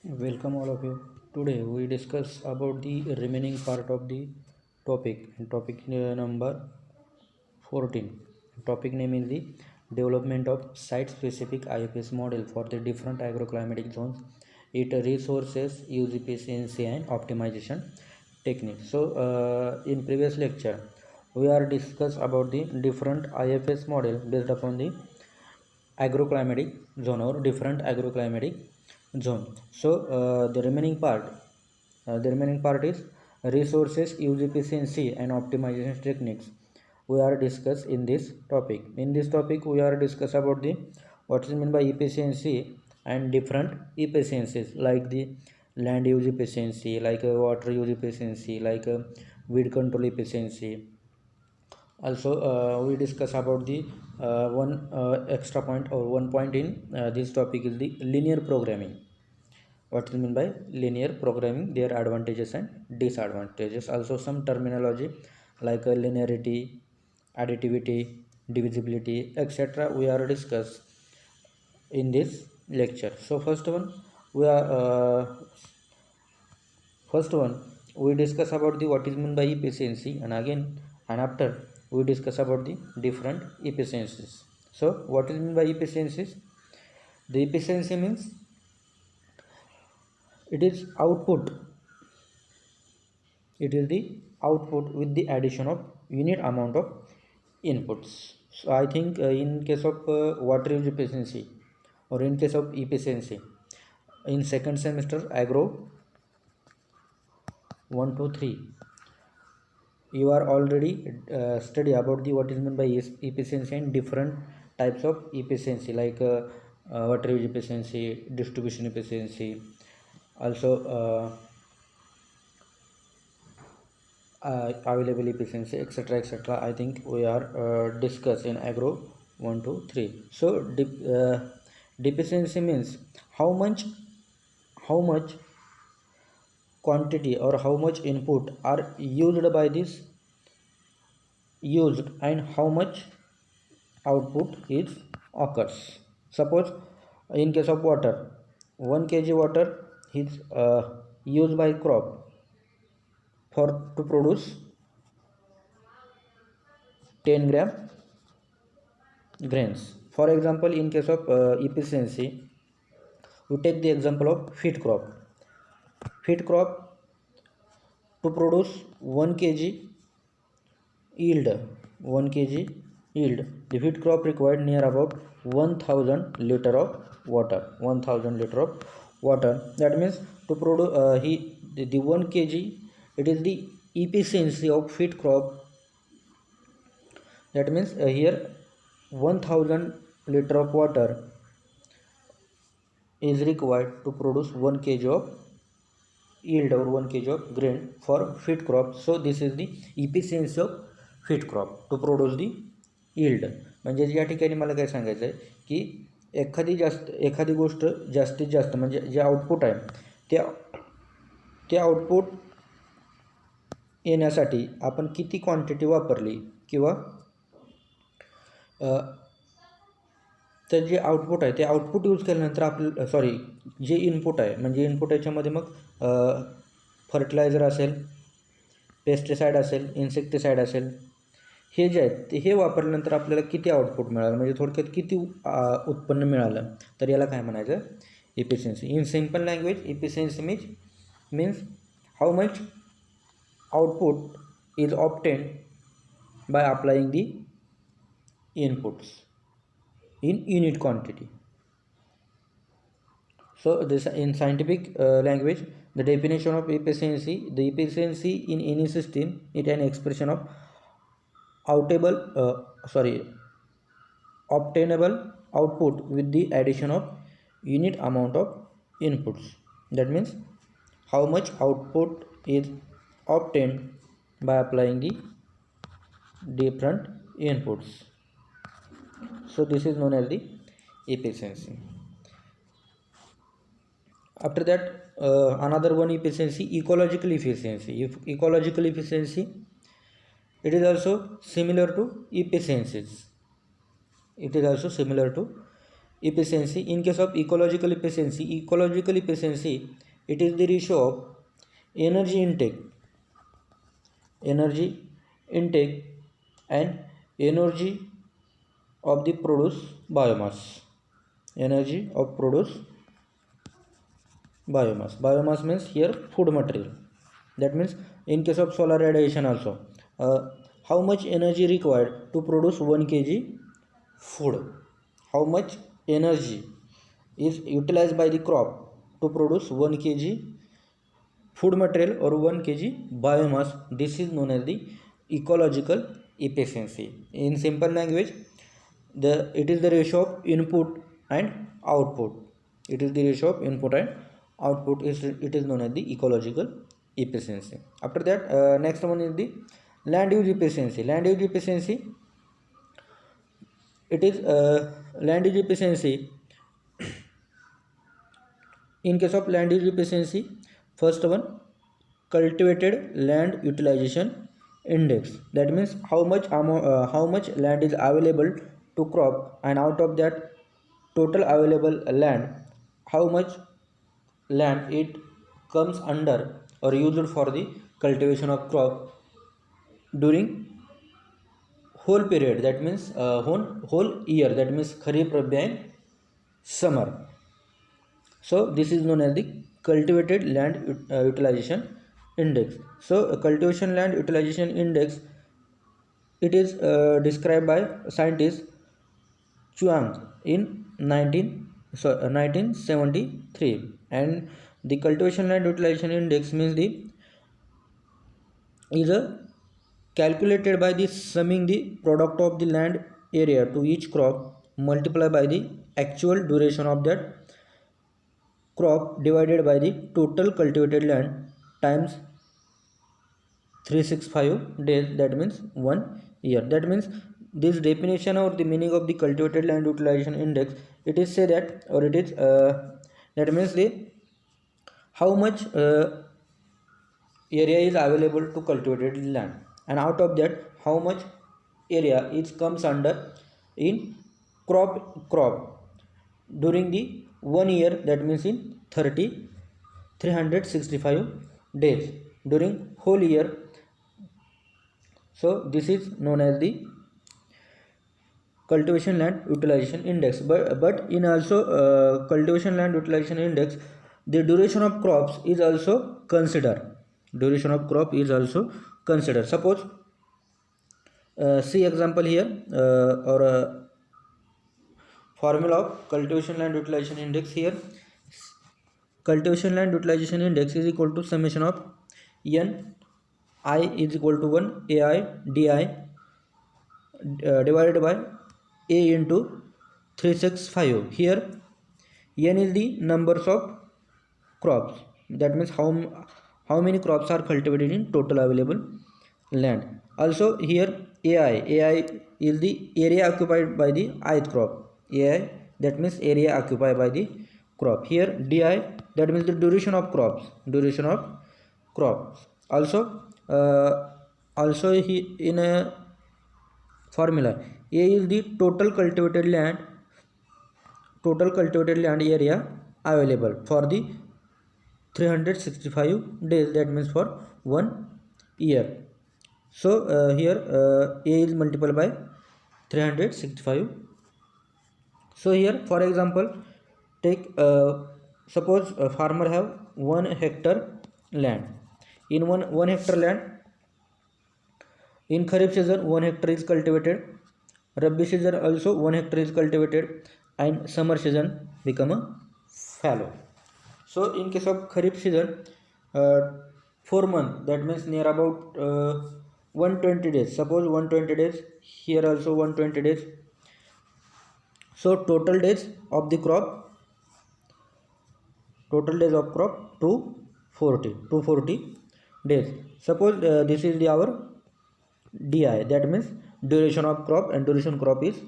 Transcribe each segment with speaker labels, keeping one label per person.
Speaker 1: Welcome all of you. Today we discuss about the remaining part of the topic and topic number 14. Topic name is the development of site specific IFS model for the different agroclimatic zones. It resources use efficiency and optimization techniques. In previous lecture we are discuss about the different IFS model based upon the agroclimatic zone or different agroclimatic zone. The remaining part is resources use efficiency and optimization techniques. We are discuss in this topic. In this topic we are discuss about the what is meant by efficiency and different efficiencies like the land use efficiency, like water use efficiency, like weed control efficiency. Also we discuss about the one extra point or one point in this topic is the linear programming. What is meant by linear programming, their advantages and disadvantages. Also some terminology like linearity, additivity, divisibility, etc. we are discuss in this lecture. So first one we discuss about the what is meant by efficiency, and again and after we discuss about the different efficiencies. So what is meant by efficiencies? The efficiency means it is output, it is the output with the addition of unit amount of inputs. So I think in case of water use efficiency or in case of efficiency in second semester agro 1 to 3 you are already study about the what is meant by efficiency and different types of efficiency like water use efficiency, distribution efficiency, also available efficiency, etc., etc. I think we are discuss in agro 1 to 3. So deficiency means how much quantity or how much input are used by this used and how much output is occurs. Suppose in case of water, 1 kg water is used by crop for to produce 10 gram grains. For example, in case of efficiency, we take the example of wheat crop. Wheat crop to produce 1 kg yield, 1 kg yield, the wheat crop required near about 1000 liter of water. 1000 liter of water. That means to produce the 1 kg, it is the efficiency of wheat crop. That means here 1000 liter of water is required to produce 1 kg of yield or 1 kg of grain for wheat crop. So this is the efficiency of wheat crop to produce the yield. म्हणजे या ठिकाणी मला काय सांगायचं आहे की एखादी गोष्ट जास्तीत जास्त म्हणजे जे आउटपुट आहे ते आउटपुट येण्यासाठी आपण किती क्वांटिटी वापरली किंवा तर जे आउटपुट आहे ते आउटपुट यूज केल्यानंतर आपलं जे इनपुट आहे म्हणजे इनपुट याच्यामध्ये मग फर्टिलायझर असेल, पेस्टिसाईड असेल, इन्सेक्टिसाईड असेल, हे जे आहेत ते हे वापरल्यानंतर आपल्याला किती आउटपुट मिळालं म्हणजे थोडक्यात किती उत्पन्न मिळालं, तर याला काय म्हणायचं? Efficiency. In simple language efficiency means how much output is obtain by applying the inputs in unit quantity. So this in scientific language, the definition of efficiency, the efficiency in any system is an expression of obtainable output with the addition of unit amount of inputs. That means how much output is obtained by applying the different inputs. So this is known as the efficiency. After that another one efficiency, ecological efficiency. If ecological efficiency, it is also similar to efficiencies. It is also similar to efficiency. In case of ecological efficiency, it is the ratio of energy intake and energy of the produce biomass. Energy of produce biomass means here food material. That means in case of solar radiation also, how much energy required to produce 1 kg food, how much energy is utilized by the crop to produce 1 kg food material or 1 kg biomass. This is known as the ecological efficiency. In simple language, it is the ratio of input and output. It is the ratio of input and output. It is known as the ecological efficiency. After that, next one is the land use efficiency. It is land use efficiency. In case of land use efficiency, first one, cultivated land utilization index. That means how much land is available to crop, and out of that total available land, how much land it comes under or used for the cultivation of crop during whole period. That means whole year. That means Kharif, Rabi and summer. So this is known as the cultivated land utilization index. So cultivation land utilization index, it is described by scientist Chuang in 1973, and the cultivation land utilization index means is calculated by the summing the product of the land area to each crop multiplied by the actual duration of that crop divided by the total cultivated land times 365 days. That means 1 year. That means this definition or the meaning of the cultivated land utilization index, it is say that, or it is that means the how much area is available to cultivated land, and out of that how much area it comes under in crop during the 1 year. That means in 365 days during whole year. So this is known as the cultivation land utilization index. But in also cultivation land utilization index, the duration of crops is also considered. Suppose see example here, or formula of cultivation land utilization index. Here cultivation land utilization index is equal to summation of n I is equal to 1 ai di divided by a into 365. Here n is the numbers of crops. That means how many crops are cultivated in total available land. Also here ai is the area occupied by the ith crop. Ai, that means area occupied by the crop. Here di, that means the duration of crops. Also in a formula, a is the total cultivated land area available for the 365 days. That means for 1 year. So here a is multiplied by 365. So here for example, take suppose a farmer have 1 hectare land. In 1 hectare land, in Kharif season 1 hectare is cultivated, Rabi season also 1 hectare is cultivated, and summer season become a fallow. So in case of Kharif season, 4 months, that means near about 120 days. Suppose 120 days, here also 120 days. So total days of crop 240 days. Suppose this is our di, that means duration of crop, and duration crop is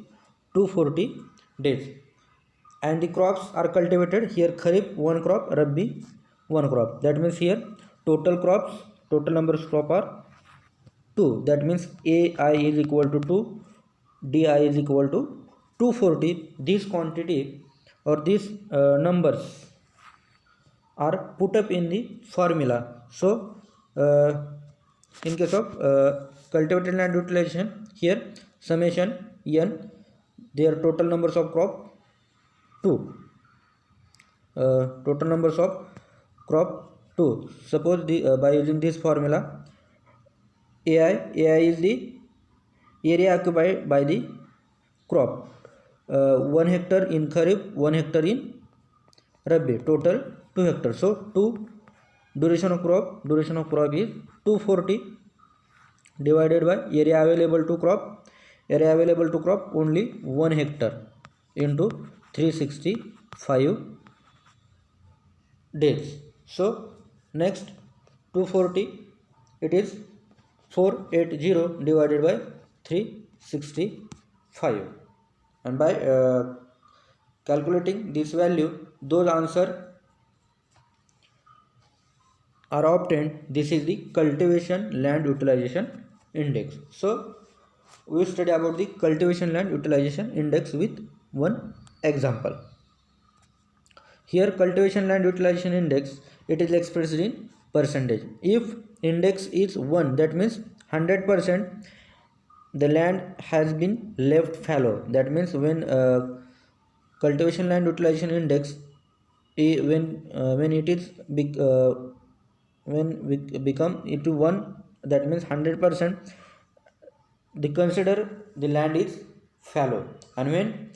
Speaker 1: 240 days, and the crops are cultivated. Here Kharif 1 crop, Rabi 1 crop. That means here total number of crop are 2. That means ai is equal to 2, di is equal to 240, this quantity or these numbers are put up in the formula. So in case of cultivated land utilization, here summation n, their total numbers of crop 2, total numbers of crop 2. Suppose by using this formula, ai is the area occupied by the crop, 1 hectare in kharif, 1 hectare in rabi, total 2 hectares. So 2 duration of crop is 240 divided by area available to crop only 1 hectare into 365 days. So next 240, it is 480 divided by 365, and by calculating this value, those answer are obtained. This is the cultivation land utilization index. So we study about the cultivation land utilization index with one example. Here cultivation land utilization index, it is expressed in percentage. If index is 1, that means 100% the land has been left fallow. That means when cultivation land utilization index, when it is big, when we become into 1, that means 100% they consider the land is fallow. And when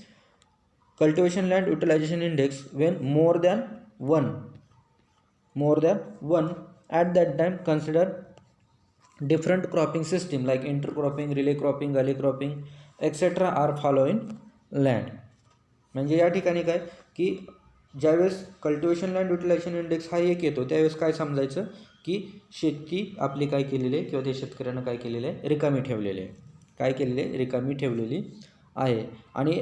Speaker 1: cultivation land utilization index, when more than 1, at that time consider different cropping system like intercropping, relay cropping, gully cropping, etc. are following land. म्हणजे या ठिकाणी काय की ज्यावेळेस cultivation land utilisation index हा 1 येतो, त्यावेळेस काय समजायचं की शेती आपली काय केलेली आहे, किंवा त्या शेतकऱ्यानं काय केलेलं आहे, रिकामी ठेवलेली आहे. काय केलेली आहे, रिकामी ठेवलेली आहे. आणि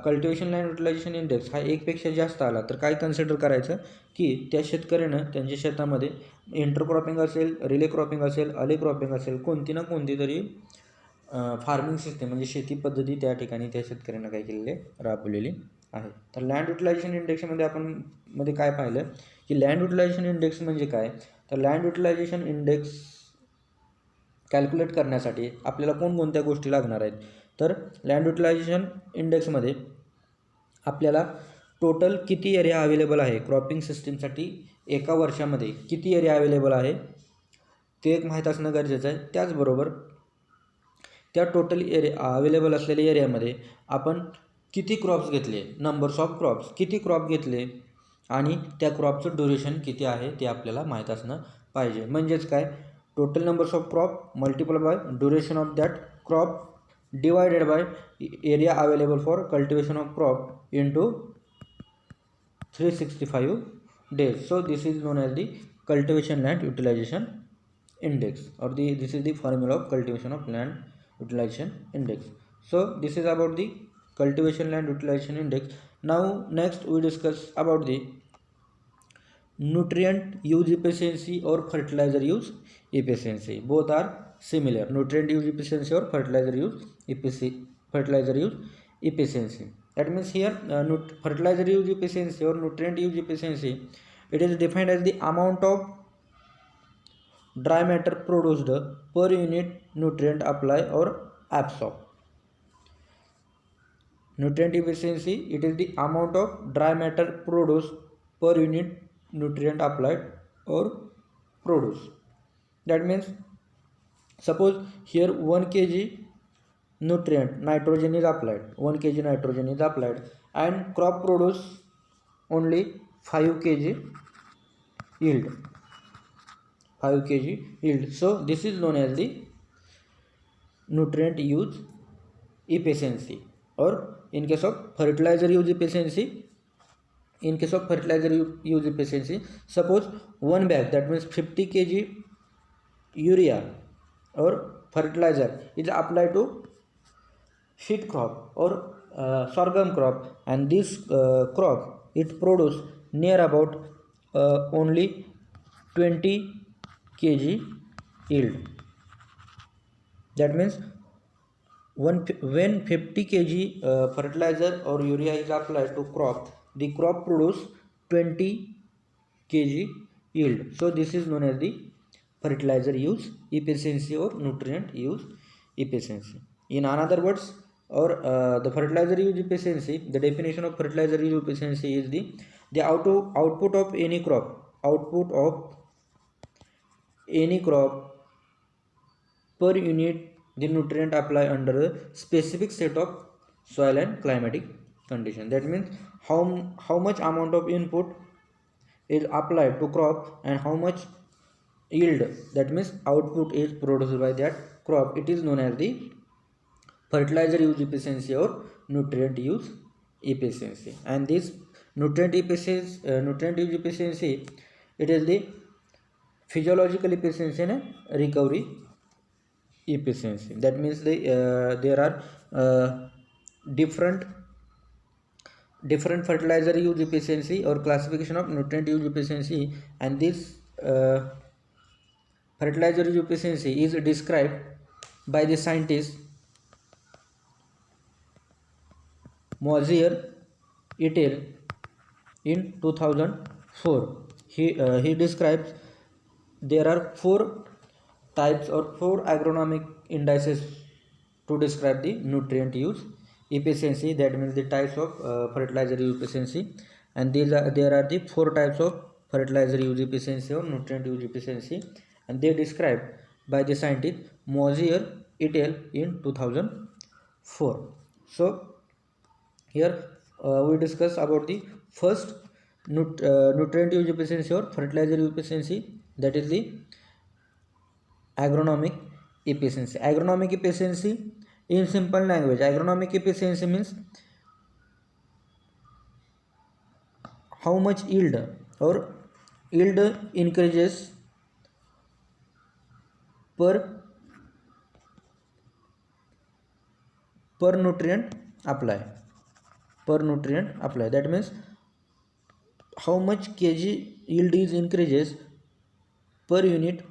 Speaker 1: कल्टिवेशन लँड युटिलायझेशन इंडेक्स हा 1 पेक्षा जास्त आला तर काय कन्सिडर करायचं की त्या शेतकऱ्यानं त्यांच्या शेतामध्ये इंटरक्रॉपिंग असेल, रिले क्रॉपिंग असेल, अले क्रॉपिंग असेल, कोणती ना कोणती तरी फार्मिंग सिस्टीम म्हणजे शेती पद्धती त्या ठिकाणी त्या शेतकऱ्यांना काय केलेली आहे, राबवलेली आहे. तर लँड युटिलायझेशन इंडेक्समध्ये आपण काय पाहिलं की लँड युटिलायझेशन इंडेक्स म्हणजे काय. तर लँड युटिलायझेशन इंडेक्स कॅल्क्युलेट करण्यासाठी आपल्याला कोणकोणत्या गोष्टी लागणार आहेत. तर लँड युटिलायझेशन इंडेक्समध्ये आपल्याला टोटल किती एरिया अवेलेबल आहे क्रॉपिंग सिस्टीमसाठी, एका वर्षामध्ये किती एरिया अवेलेबल आहे ते एक माहीत असणं गरजेचं आहे. त्याचबरोबर त्या टोटल एरिया अवेलेबल असलेल्या एरियामध्ये आपण किती क्रॉप्स घेतले, नंबर्स ऑफ क्रॉप्स, किती क्रॉप घेतले आणि त्या क्रॉपचं ड्युरेशन किती आहे ते आपल्याला माहीत असणं पाहिजे. म्हणजेच काय, total numbers of crop multiple bye duration of that crop divided by area available for cultivation of crop into 365 days. So this is known as the cultivation land utilization index, or this is the formula of cultivation of land utilization index. So this is about the cultivation land utilization index. Now next we discuss about the nutrient use efficiency or fertilizer use efficiency. Both are similar, nutrient use efficiency or fertilizer use efficiency. That means here fertilizer use efficiency or nutrient use efficiency, it is defined as the amount of dry matter produced per unit nutrient apply or absorb. Nutrient efficiency, it is the amount of dry matter produced per unit nutrient applied or produced. That means suppose here 1 kg nutrient nitrogen is applied, 1 kg nitrogen is applied, and crop produce only 5 kg yield, 5 kg yield. So this is known as the nutrient use efficiency. Or in case of fertilizer use efficiency, suppose 1 bag, that means 50 kg urea or fertilizer is applied to sheet crop or sorghum crop, and this crop it produce near about only 20 kg yield. That means when 50 kg fertilizer or urea is applied to crop, the crop produce 20 kg yield. So this is known as the fertilizer use efficiency or nutrient use efficiency. In another words, or the fertilizer use efficiency, the definition of fertilizer use efficiency is the output of any crop per unit the nutrient apply under a specific set of soil and climatic condition. That means how much amount of input is applied to crop and how much yield, that means output, is produced by that crop. It is known as the fertilizer use efficiency or nutrient use efficiency. And this nutrient use efficiency, it is the physiological efficiency and recovery efficiency. That means there are different fertilizer use efficiency or classification of nutrient use efficiency, and this fertilizer use efficiency is described by the scientist Mosier et al. In 2004. He describes there are 4 types or 4 agronomic indices to describe the nutrient use efficiency. That means the types of fertilizer use efficiency, and there are the 4 types of fertilizer use efficiency or nutrient use efficiency, and they described by the scientist Mosier et al. In 2004. So here we discuss about the first nutrient use efficiency or fertilizer use efficiency, that is the agronomic efficiency. Agronomic efficiency, in simple language, agronomic efficiency means how much yield or yield increases per nutrient apply. That means how much kg yield is increases per unit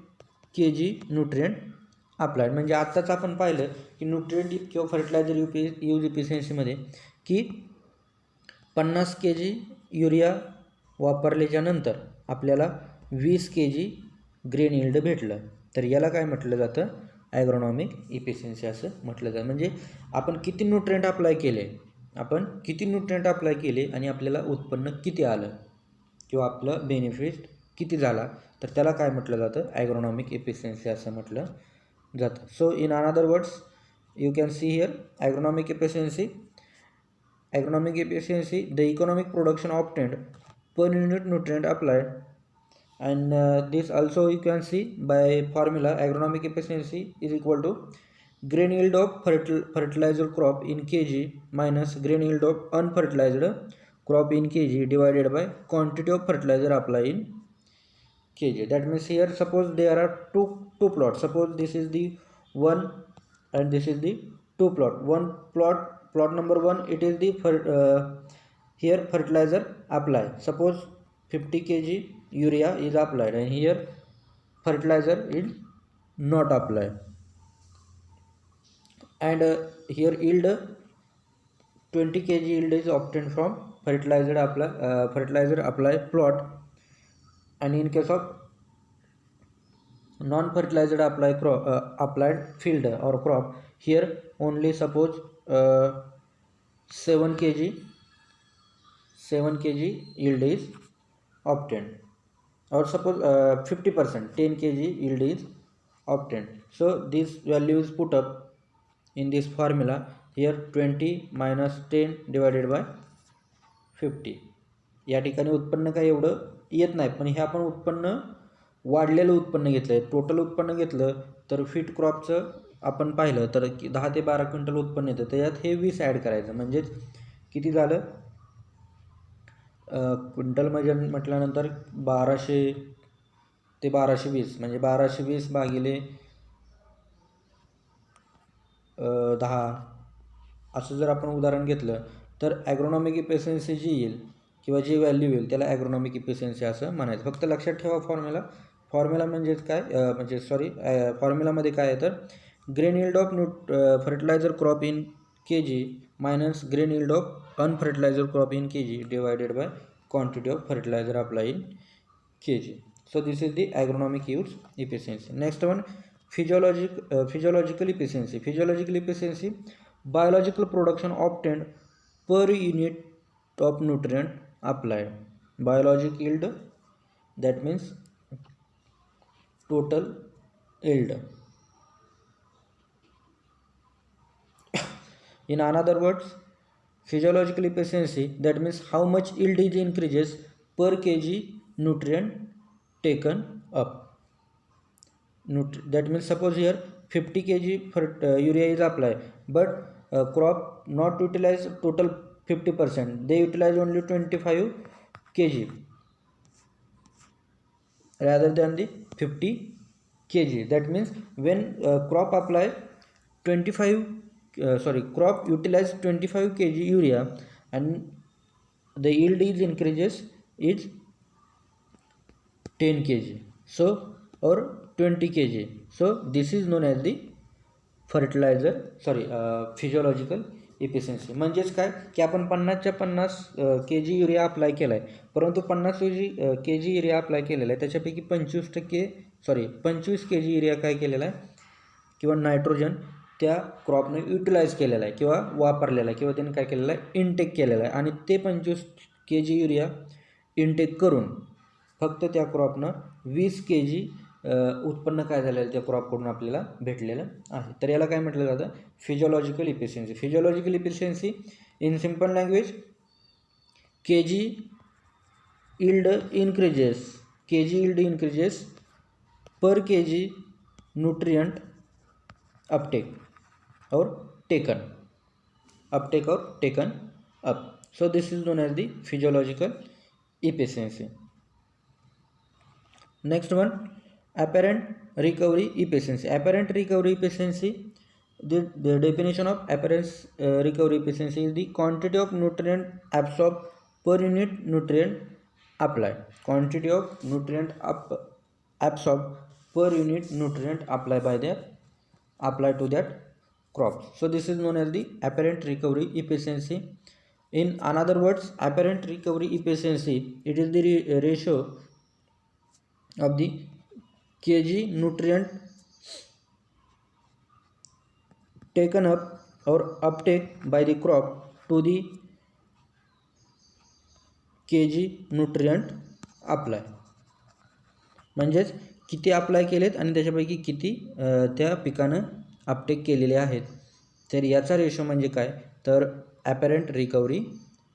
Speaker 1: kg nutrient applied. म्हणजे आत्ताच आपण पाहिलं की nutrient किंवा fertiliser use इफिशियन्सीमध्ये की 50 kg urea वापरल्याच्या नंतर आपल्याला 20 kg grain yield भेटलं, तर याला काय म्हटलं जातं, ॲग्रोनॉमिक इफिशियन्सी असं म्हटलं जातं. म्हणजे आपण किती न्यूट्रिएंट अप्लाय केले आणि आपल्याला उत्पन्न किती आलं किंवा आपलं बेनिफिट किती झाला, तर त्याला काय म्हटलं जातं, ॲग्रोनॉमिक इफिशियन्सी असं म्हटलं जातं. So in another words you can see here agronomic efficiency, the economic production obtained per unit nutrient applied, and this also you can see by formula. Agronomic efficiency is equal to grain yield of fertilizer crop in kg minus grain yield of unfertilized crop in kg divided by quantity of fertilizer applied in kg. That means here suppose there are two plots. Suppose this is the one and this is the two plot. One plot number 1, it is the here fertilizer apply. Suppose 50 kg urea is applied and here fertilizer is not applied, and here yield 20 kg yield is obtained from fertilizer apply plot. And in case of non-fertilizer applied field or crop, here only suppose 7 kg yield is obtained, or suppose 50% 10 kg yield is obtained. So this value is put up in this formula. Here 20 minus 10 divided by 50. या ठिकाणी उत्पन्न काय एवढं येत नाही, पण हे आपण उत्पन्न वाढलेलं उत्पन्न घेतलं आहे. टोटल उत्पन्न घेतलं तर फीट क्रॉपचं आपण पाहिलं तर 10 ते 12 क्विंटल उत्पन्न येतं, त्याच्यात हे 20 ॲड करायचं. म्हणजेच किती झालं, क्विंटल म्हटल्यानंतर 1200 ते 1220, म्हणजे 1220 भागिले 10 असं जर आपण उदाहरण घेतलं तर ॲग्रोनॉमिक इफिशियन्सी जी येईल किंवा जी व्हॅल्यू येईल त्याला ॲग्रोनॉमिक इफिशियन्सी असं म्हणायचं. फक्त लक्षात ठेवा फॉर्म्युला म्हणजेच काय, म्हणजे फॉर्म्युलामध्ये काय आहे तर grain yield of fertilizer crop in kg minus grain yield of unfertilizer crop in kg divided by quantity of fertilizer applied in kg. So this is the agronomic use efficiency. Next one, physiological efficiency. Physiological efficiency, biological production obtained per unit of nutrient applied. Biologic yield, that means total yield. In another words, physiological efficiency, that means how much yield is increases per kg nutrient taken up. That means suppose here 50 kg for urea is applied, but crop not utilize total 50%, they utilize only 25 kg rather than the 50 kg. That means when crop apply 25 crop utilize 25 kg urea and the yield is increases is 10 kg, so or 20 kg. So this is known as the physiological efficiency. म्हणजेच काय की आपण 50च्या 50 के जी urea apply केला आहे, परंतु 50 के जी urea apply केलेला आहे त्याच्यापैकी 25 के जी युरिया काय केलेला आहे किंवा नायट्रोजन त्या क्रॉपने युटिलाइज केलेला आहे किंवा वापरलेला आहे किंवा त्याने काय केलेलं आहे इनटेक केलेला आहे, आणि ते 25 के जी युरिया इनटेक करून फक्त त्या क्रॉपनं 20 के जी उत्पन्न काय झालेलं त्या क्रॉपकडून आपल्याला भेटलेलं आहे. तर याला काय म्हटलं जातं फिजिओलॉजिकल इफिशियन्सी. फिजिओलॉजिकल इफिशियन्सी इन सिम्पल लँग्वेज, के जी yield increases per kg nutrient uptake or taken up. So this is known as the physiological efficiency. Next one, apparent recovery efficiency. Apparent recovery efficiency, the definition of apparent recovery efficiency is the quantity of nutrient absorbed per unit nutrient applied. Quantity of nutrient absorbed per unit nutrient applied to that crop. So this is known as the apparent recovery efficiency. In another words, apparent recovery efficiency, it is the ratio of the kg nutrient taken up or uptake by the crop to the kg nutrient apply. म्हणजेच किती apply केलेत आणि त्याच्यापैकी किती त्या पिकानं Uptake केलेले आहेत. तर याचा रेशो म्हणजे काय तर apparent recovery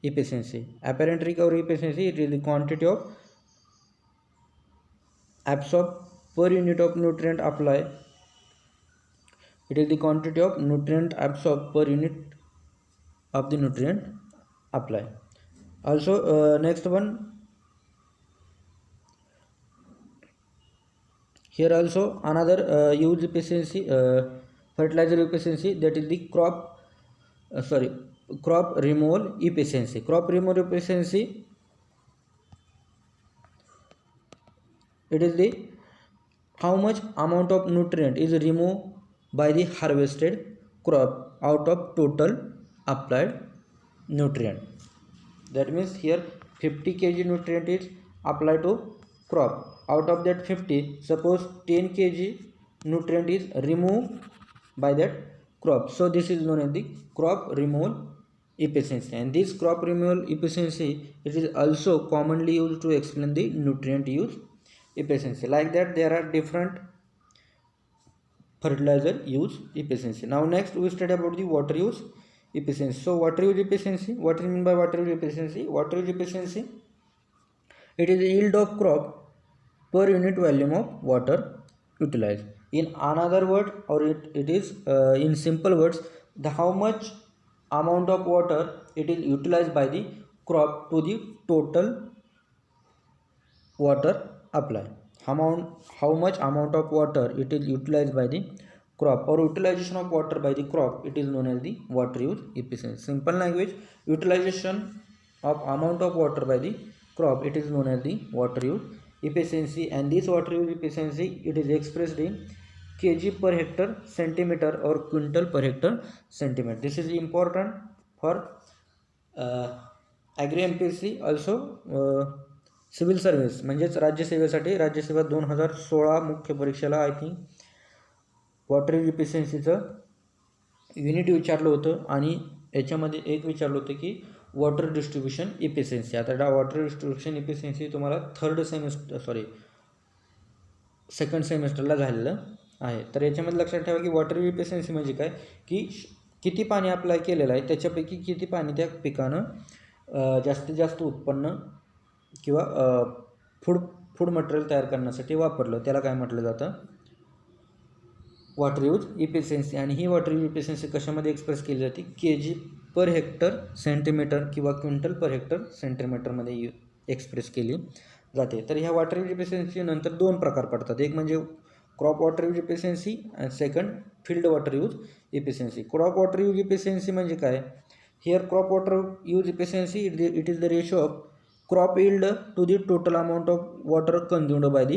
Speaker 1: efficiency. Apparent recovery efficiency it is the quantity of absorb per unit of nutrient apply. It is the quantity of nutrient absorbed per unit of the nutrient apply. Also next one, here also another use efficiency, fertilizer efficiency, that is the crop removal efficiency. Crop removal efficiency, it is the how much amount of nutrient is removed by the harvested crop out of total applied nutrient. That means here 50 kg nutrient is applied to crop. Out of that 50, suppose 10 kg nutrient is removed by that crop. So this is known as the crop removal efficiency. And this crop removal efficiency, it is also commonly used to explain the nutrient use efficiency. Like that there are different fertilizer use efficiency. Now next we study about the water use efficiency. So water use efficiency, what do you mean by water use efficiency? Water use efficiency, it is the yield of crop per unit volume of water utilized. In another word, or it is in simple words, the how much amount of water it is utilized by the crop to the total water apply. How much amount of water it is utilized by the crop, or utilization of water by the crop, it is known as the water use efficiency. Simple language, utilization of amount of water by the crop, it is known as the water use efficiency. And this water use efficiency, it is expressed in kg per hectare centimeter or quintal per hectare centimeter. This is important for agri MPSC also civil service म्हणजेच राज्यसेवेसाठी राज्यसेवा 2016 मुख्य परीक्षेला I think water इफिशियन्सीचं unit विचारलं होतं आणि याच्यामध्ये एक विचारलं होतं की वॉटर डिस्ट्रीब्युशन इफिशियन्सी. आता वॉटर डिस्ट्रीब्युशन इफिशियन्सी तुम्हाला सेकंड सेमिस्टरला झालेलं आहे. तर याच्यामध्ये लक्षात ठेवा की वॉटर इफिशियन्सी म्हणजे काय की किती पाणी अप्लाय केलेलं आहे त्याच्यापैकी किती पाणी त्या पिकानं जास्तीत जास्त उत्पन्न किंवा फूड मटेरियल तयार करण्यासाठी वापरलं, त्याला काय म्हटलं जातं, वॉटर यूज इफिशियन्सी. आणि ही वॉटर यूज इफिशियन्सी कशामध्ये एक्सप्रेस केली जाते, kg पर हेक्टर सेंटीमीटर किंवा क्विंटल पर हेक्टर सेंटीमीटरमध्ये एक्सप्रेस केली जाते. तर ह्या वॉटर यूज इफिशियन्सी नंतर 2 प्रकार पडतात. एक म्हणजे क्रॉप वॉटर यूज इफिशियन्सी आणि second field water use efficiency. Crop water use efficiency म्हणजे काय, here crop water use efficiency it is the ratio of crop yield to the total amount of water consumed by the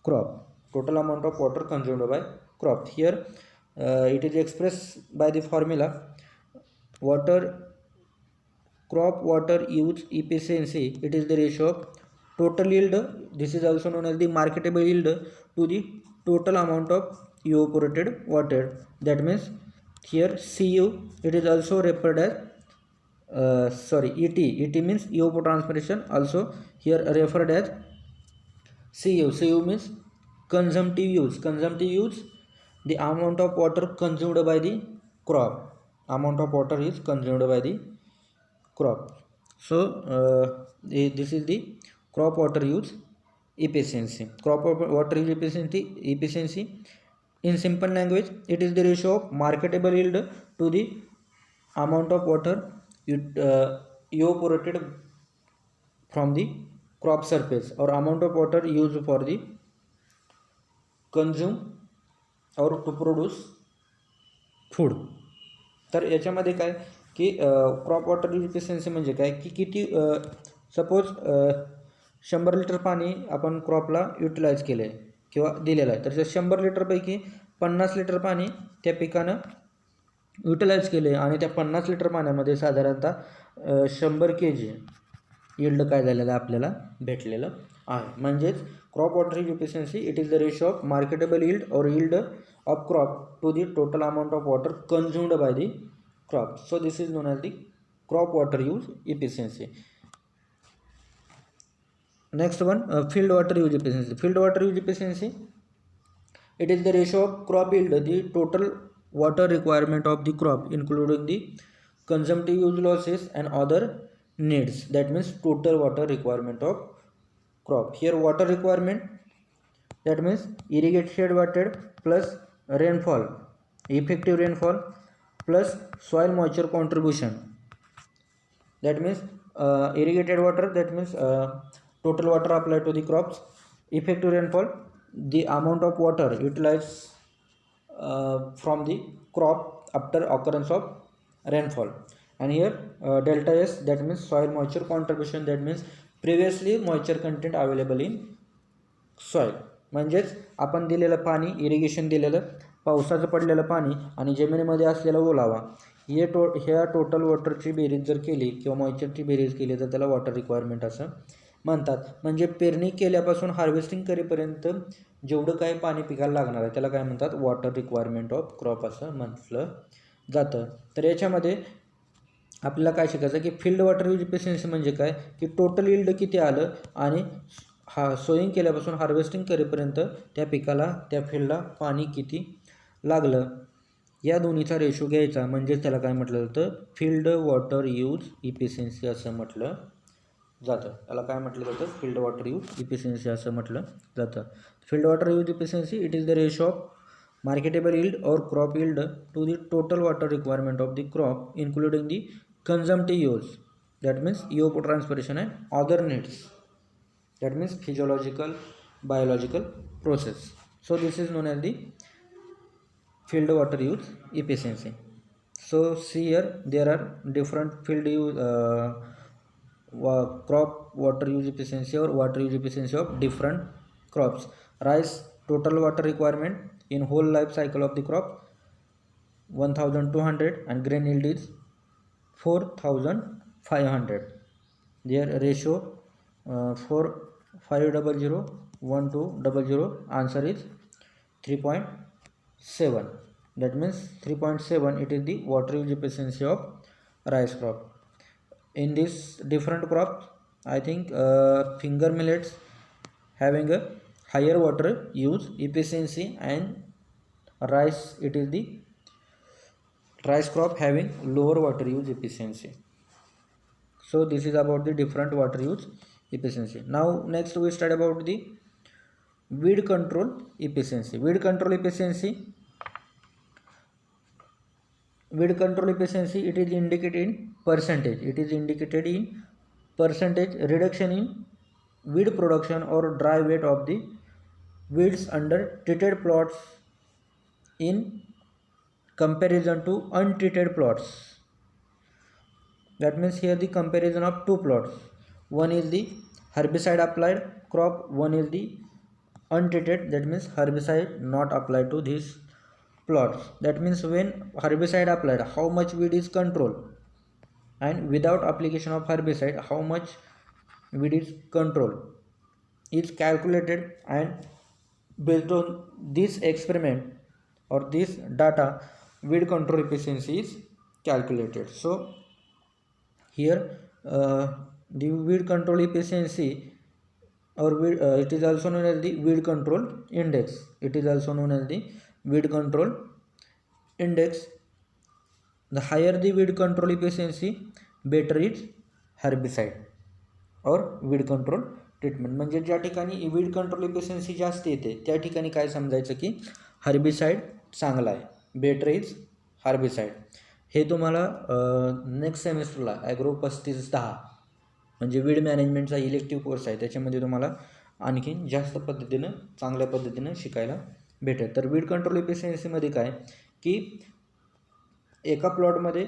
Speaker 1: crop. Total amount of water consumed by crop. Here it is expressed by the formula crop water use efficiency. It is the ratio of total yield, this is also known as the marketable yield, to the total amount of evaporated water. That means here Cu, it is also referred as ET means evapotranspiration, also here referred as Cu means consumptive use, the amount of water consumed by the crop, amount of water is consumed by the crop. So this is the crop water use efficiency. Crop water use efficiency in simple language, it is the ratio of marketable yield to the amount of water evaporated from the crop surface or amount of water used for the consume or to produce food. तर याच्यामध्ये काय की crop water efficiency म्हणजे काय की किती suppose 100 litre पाणी आपण क्रॉपला युटिलाइज केलं आहे किंवा दिलेलं आहे, तर 100 लिटरपैकी 50 लिटर पाणी त्या पिकानं युटिलाइज केले आणि त्या 50 लिटर पाण्यामध्ये साधारणतः 100 kg यील्ड काय झालेलं आहे आपल्याला भेटलेलं आहे. म्हणजेच crop water efficiency it is the ratio of marketable yield or yield of crop to the total amount of water consumed by the crop. So this is known as the crop water use efficiency. Next one field water use efficiency. Field water use efficiency it is the ratio of crop yield, the total water requirement of the crop including the consumptive use losses and other needs. That means total water requirement of crop. Here water requirement, that means irrigated water plus rainfall, effective rainfall plus soil moisture contribution. That means irrigated water, that means total water applied to the crops. Effective rainfall, the amount of water utilized from the crop after occurrence of rainfall. And here delta S, that means soil moisture contribution, that means previously moisture content available in soil. म्हणजेच आपण दिलेलं पाणी, irrigation दिलेलं, पावसाचं पडलेलं पाणी आणि जमिनीमध्ये असलेला ओलावा ह्या टोटल वॉटरची बेरीज जर केली किंवा मॉइश्चरची बेरीज केली तर त्याला वॉटर रिक्वायरमेंट असं म्हणतात. म्हणजे पेरणी केल्यापासून हार्वेस्टिंग करेपर्यंत जेवढं काही पाणी पिकायला लागणार आहे त्याला काय म्हणतात, वॉटर रिक्वायरमेंट ऑफ क्रॉप असं म्हटलं जातं. तर याच्यामध्ये आपल्याला काय शिकायचं की फील्ड वॉटर यूज इफिशियन्सी म्हणजे काय की टोटल यील्ड किती आलं आणि सोईंग केल्यापासून हार्वेस्टिंग करेपर्यंत त्या पिकाला, त्या फील्डला पाणी किती लागलं, या दोन्हीचा रेशो घ्यायचा. म्हणजे त्याला काय म्हटलं जातं, फील्ड वॉटर यूज इफिशियन्सी असं म्हटलं जातं. त्याला काय म्हटलं जातं, फील्ड वॉटर यूज इफिशियन्सी असं म्हटलं जातं. Field water use efficiency it is the ratio of marketable yield or crop yield to the total water requirement of the crop including the consumptive use, that means evapotranspiration and other needs, that means physiological biological process. So this is known as the field water use efficiency. So see here there are different field use crop water use efficiency or water use efficiency of different crops. Rice total water requirement in whole life cycle of the crop 1200 and grain yield is 4500. Their ratio 4500 1200, answer is 3.7. that means 3.7 it is the water use efficiency of rice crop. In this different crops, I think finger millets having a higher water use efficiency, and rice, it is the rice crop having lower water use efficiency. So this is about the different water use efficiency. Now next we study about the weed control efficiency. Weed control efficiency, it is indicated in percentage. It is indicated in percentage reduction in weed production or dry weight of the weeds under treated plots in comparison to untreated plots. That means here the comparison of two plots. One is the herbicide applied crop, one is the untreated, that means herbicide not applied to these plots. That means when herbicide applied, how much weed is controlled, and without application of herbicide, how much weed is controlled, is calculated, and based on this experiment or this data, weed control efficiency is calculated. So here the weed control efficiency, or it is also known as the weed control index. It is also known as the weed control index. The higher the weed control efficiency, better is herbicide or weed control treatment. म्हणजे ज्या ठिकाणी weed control efficiency जास्त येते त्या ठिकाणी काय समजायचं की हर्बिसाइड चांगला आहे, बेटर इज हर्बिसाइड. हे तुम्हाला नेक्स्ट सेमिस्टरला ॲग्रो 3510 म्हणजे वीड मॅनेजमेंटचा इलेक्टिव्ह कोर्स आहे, त्याच्यामध्ये तुम्हाला आणखीन जास्त पद्धतीनं चांगल्या पद्धतीनं शिकायला भेटेल. तर वीड कंट्रोल एफिशियन्सीमध्ये काय की एका प्लॉटमध्ये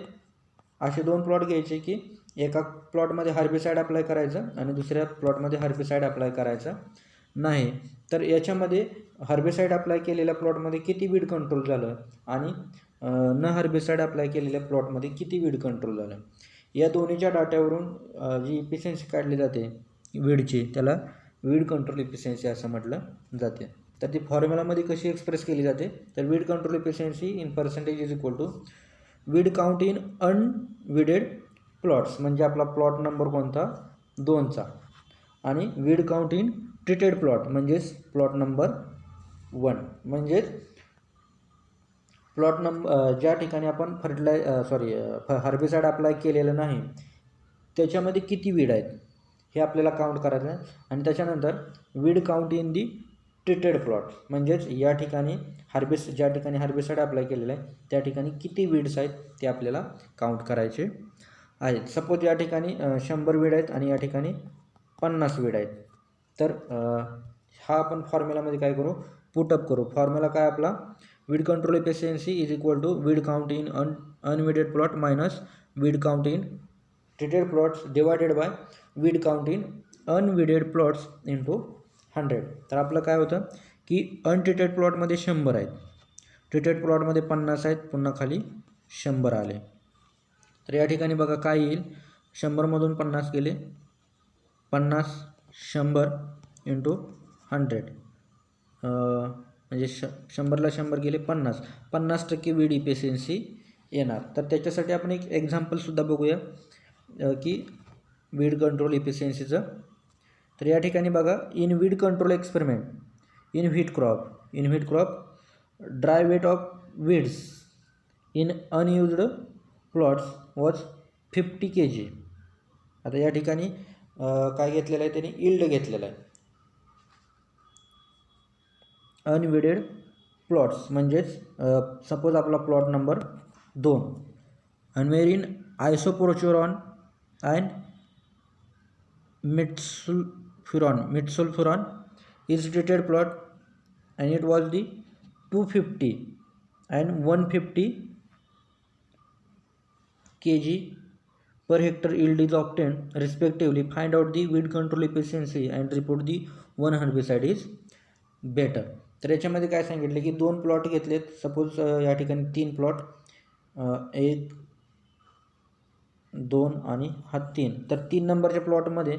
Speaker 1: असे दोन प्लॉट घ्यायचे की एका प्लॉटमध्ये हर्बिसाइड अप्लाय करायचं आणि दुसऱ्या प्लॉटमध्ये हर्बिसाइड अप्लाय करायचं नाही. तर याच्यामध्ये हर्बिसाइड अप्लाय केलेल्या प्लॉटमध्ये किती वीड कंट्रोल झालं आणि न हर्बिसाइड अप्लाय केलेल्या प्लॉटमध्ये किती वीड कंट्रोल झालं, या दोन्हीच्या डाट्यावरून जी इफिशियन्सी काढली जाते वीडची, त्याला वीड कंट्रोल इफिशियन्सी असं म्हटलं जाते. तर ती फॉर्म्युलामध्ये कशी एक्सप्रेस केली जाते, तर weed control efficiency in percentage is equal to weed count in unweeded plots, म्हणजे आपला प्लॉट नंबर कोणता 2चा, आणि weed count in treated plot म्हणजेच प्लॉट नंबर 1. म्हणजेच प्लॉट नंबर ज्या ठिकाणी आपण हर्बिसाइड अप्लाय केलेलं नाही त्याच्यामध्ये किती वीड आहेत हे आपल्याला काउंट करायचं आहे. आणि त्याच्यानंतर वीड काउंट इन दी ट्रीटेड प्लॉट, म्हणजेच या ठिकाणी ज्या ठिकाणी हर्बिसाइड अप्लाय केलेलं आहे त्या ठिकाणी किती वीड्स आहेत ते आपल्याला काउंट करायचे आहेत. सपोज या ठिकाणी 100 वीड आहेत आणि या ठिकाणी 50 वीड आहेत. तर हा आपण फॉर्म्युलामध्ये काय करू, पुटअप करू. फॉर्म्युला काय आपला, weed control efficiency is equal to weed count in unweeded plot minus weed count in treated plots divided by weed count in unweeded plots into 100. तर आपलं काय होतं की अनट्रीटेड प्लॉटमध्ये 100 आहेत, ट्रीटेड प्लॉटमध्ये 50 आहेत, पुन्हा खाली 100 आले. तर या ठिकाणी बघा काय येईल, 100मधून 50 गेले, 50 100 इंटू 100 म्हणजे 100ला 100 गेले 50% वीड इफिशियन्सी येणार. तर त्याच्यासाठी आपण एक एक्झाम्पलसुद्धा बघूया की वीड कंट्रोल इफिशियन्सीचं. तर या ठिकाणी बघा, in weed control experiment in wheat crop dry weight of weeds in unused plots was 50 kg. आता या ठिकाणी काय घेतलेलं आहे त्यांनी, इल्ड घेतलेला आहे अनविडेड प्लॉट्स. म्हणजेच सपोज आपला plot number 2 and wherein isoprochuron and midsulfuron is treated plot and it was the 250 and 150 kg per hectare yield is obtained respectively. Find out the weed control efficiency and report the one herbicide is better. तर याच्यामध्ये काय सांगितलं की 2 plot घेतलेत, suppose या ठिकाणी 3 plot, 1 2 आणि हा 3. तर 3 नंबरच्या प्लॉटमध्ये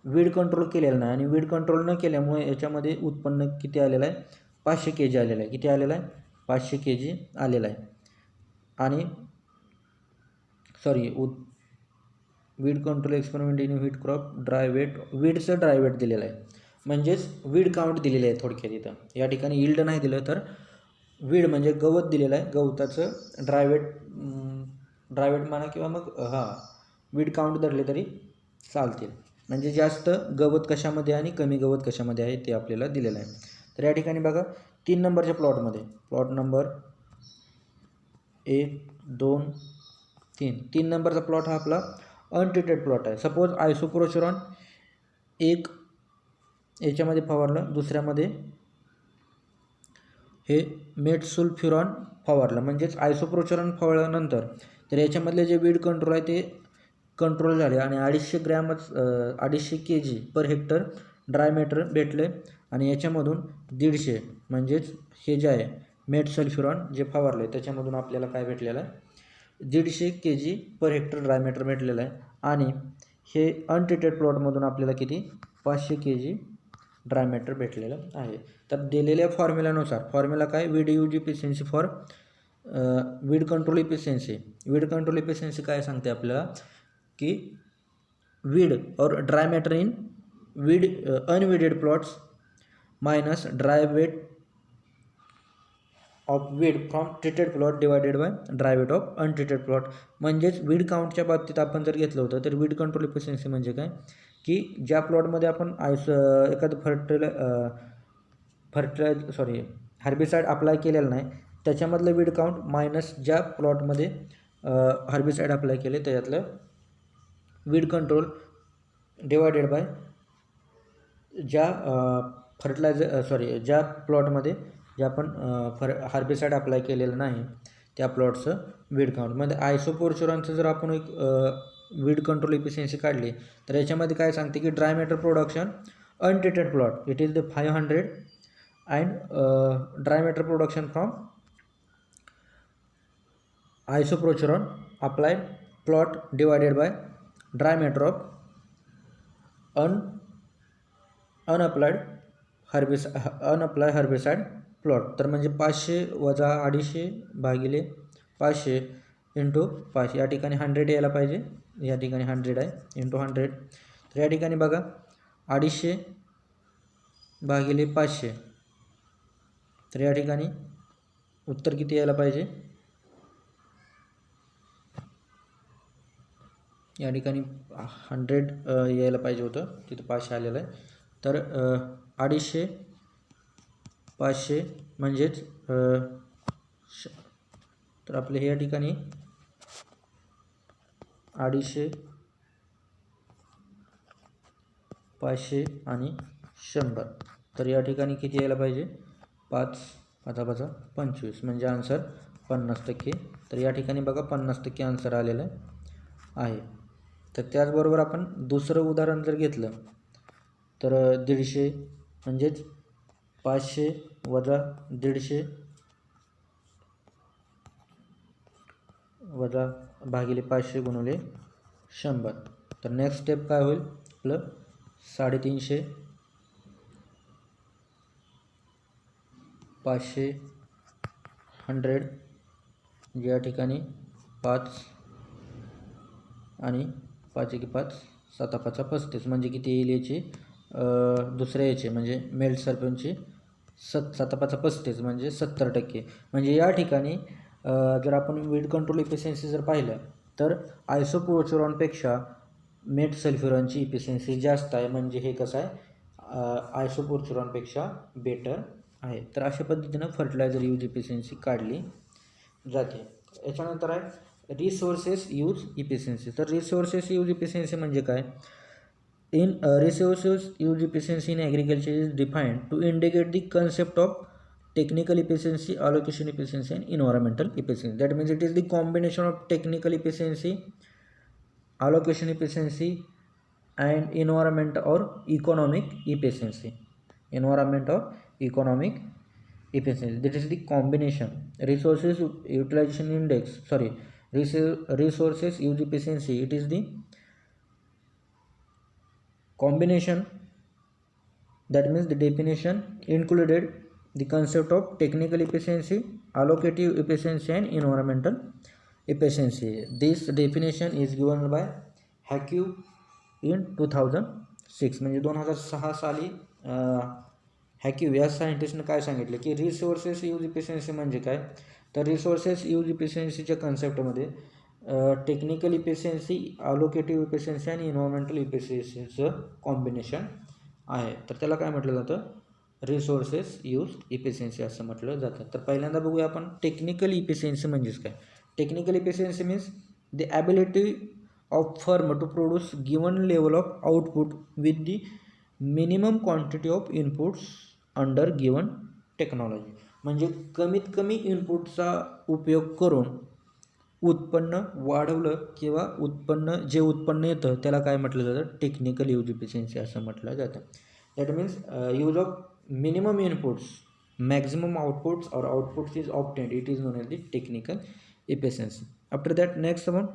Speaker 1: वीड कंट्रोल केलेलं नाही आणि वीड कंट्रोल न केल्यामुळे याच्यामध्ये उत्पन्न किती आलेलं आहे, 500 kg आलेलं आहे. किती आलेलं आहे, 500 kg आलेलं आहे. आणि sorry weed control experiment in wheat crop, dry weight, वीडचं ड्राय वेट दिलेलं आहे, म्हणजेच वीड काउंट दिलेलं आहे थोडक्यात इथं. या ठिकाणी यील्ड नाही दिलं तर वीड म्हणजे गवत दिलेलं आहे, गवताचं ड्राय वेट म्हणा किंवा मग वीड काउंट धरले तरी चालतील. म्हणजे जास्त गवत कशामध्ये आणि कमी गवत कशामध्ये आहे ते आपल्याला दिलेलं आहे. तर या ठिकाणी बघा 3 नंबरच्या प्लॉटमध्ये, प्लॉट नंबर 1 2 3, 3 नंबरचा प्लॉट हा आपला अनट्रीटेड प्लॉट आहे. सपोज आयसोप्रोचुरॉन एक याच्यामध्ये फवारलं, दुसऱ्यामध्ये हे मेटसुल्फ्युरॉन फवारलं, म्हणजेच आयसोप्रोचुरॉन फवारल्यानंतर तर याच्यामधले जे वीड कंट्रोल आहे ते कंट्रोल झाले आणि 250 kg per hectare dry matter भेटले. आणि याच्यामधून 150 म्हणजेच हे जे आहे मेटसल्फ्युरॉन जे फवारले त्याच्यामधून आपल्याला काय भेटलेलं आहे, 150 kg per hectare dry matter भेटलेलं आहे. आणि हे अनट्रीटेड प्लॉटमधून आपल्याला किती, 500 kg ड्राय मॅटर भेटलेलं आहे. तर दिलेल्या फॉर्म्युलानुसार, फॉर्म्युला काय, weed use efficiency for weed control efficiency. Weed control efficiency काय सांगते आपल्याला की weed or dry matter in weed unweeded plots minus dry weight of weed from treated plot divided by dry weight of untreated plot. म्हणजेच weed काउंटच्या बाबतीत आपण जर घेतलं होतं तर वीड कंट्रोल इफिशियन्सी म्हणजे काय की ज्या प्लॉटमध्ये आपण एखादं हर्बिसाईड अप्लाय केलेलं नाही त्याच्यामधलं वीड काउंट मायनस ज्या प्लॉटमध्ये हर्बिसाईड अप्लाय केले त्याच्यातलं वीड कंट्रोल डिवायडेड बाय ज्या ज्या प्लॉटमध्ये जे आपण हर्बिसाईड अप्लाय केलेलं नाही त्या प्लॉटचं वीड काउंट. म्हणजे आयसोप्रोचुरॉनचं जर आपण एक वीड कंट्रोल इफिशियन्सी काढली तर याच्यामध्ये काय सांगते की dry matter production untreated plot it is the 500 and dry matter production from isoproturon applied plot divided by dry matter of unapplied herbicide plot. तर म्हणजे 500 वजा 250 भागिले 500 इंटू 500, या ठिकाणी 100 यायला पाहिजे, या ठिकाणी 100 आहे इंटू 100. तर या ठिकाणी बघा 250 भागिले 500, तर या ठिकाणी उत्तर किती यायला पाहिजे, या ठिकाणी 100 यायला पाहिजे होतं, तिथं 500 आलेलं आहे. तर 250 500 म्हणजेच तर आपले हे या ठिकाणी 250 500 आणि 100, तर या ठिकाणी किती यायला पाहिजे, 5 5 5 25 म्हणजे आन्सर 50%. तर या ठिकाणी बघा 50% आन्सर आलेलं आहे. तर त्याचबरोबर आपण दुसरं उदाहरण जर घेतलं तर 150 म्हणजेच 500 वजा 150 वजा भागिले 500 गुणिले 100. तर नेक्स्ट स्टेप काय होईल आपलं, 350 500 100 या ठिकाणी 5 आणि 5 1 5 7 5 35 म्हणजे किती येईल याची, दुसऱ्या याचे म्हणजे मेल्ट सरपंचची 7 5 35 म्हणजे 70%. म्हणजे या ठिकाणी जर आपण वीड कंट्रोल इफिशियन्सी जर पाहिलं तर आयसोप्रोचुरॉनपेक्षा मेटसल्फ्युरॉनची इफिशियन्सी जास्त आहे. म्हणजे हे कसं आहे, आयसोप्रोचुरॉनपेक्षा बेटर आहे. तर अशा पद्धतीनं फर्टिलायझर यूज इफिशियन्सी काढली जाते. याच्यानंतर आहे रिसोर्सेस यूज इफिशियन्सी. तर रिसोर्सेस यूज इफिशियन्सी म्हणजे काय, in resources use efficiency in agriculture is defined to indicate the concept of technical efficiency, allocation efficiency and environmental efficiency. That means it is the combination of technical efficiency, allocation efficiency and environment or economic efficiency. Environment or economic efficiency. That is the combination. Resources utilization index, sorry, resources use efficiency. It is the combination. That means the definition included the concept of technical efficiency, allocative efficiency, and environmental efficiency. This definition is given by Hakew in 2006. म्हणजे 2006 साली हॅक्यू या सायंटिस्टनं काय सांगितलं की resources use efficiency म्हणजे काय, तर resources use इफिशियन्सीच्या कन्सेप्टमध्ये टेक्निकल इफिशियन्सी, अलोकेटिव्ह इफिशियन्सी आणि इन्व्हायरमेंटल इफिशियन्सीचं कॉम्बिनेशन आहे. तर त्याला काय म्हटलं जातं, रिसोर्सेस यूज इफिशियन्सी असं म्हटलं जातं. तर पहिल्यांदा बघूया आपण टेक्निकल इफिशियन्सी म्हणजेच काय. Technical efficiency means the ability of firm to produce given level of output with the minimum quantity of inputs under given technology. म्हणजे कमीत कमी इनपुटचा उपयोग करून उत्पन्न वाढवलं किंवा जे उत्पन्न येतं त्याला काय म्हटलं जातं, टेक्निकल यूज इफिशियन्सी असं म्हटलं जातं. That means use of minimum inputs maximum outputs or outputs is obtained, it is known as the technical efficiency. After that next आपण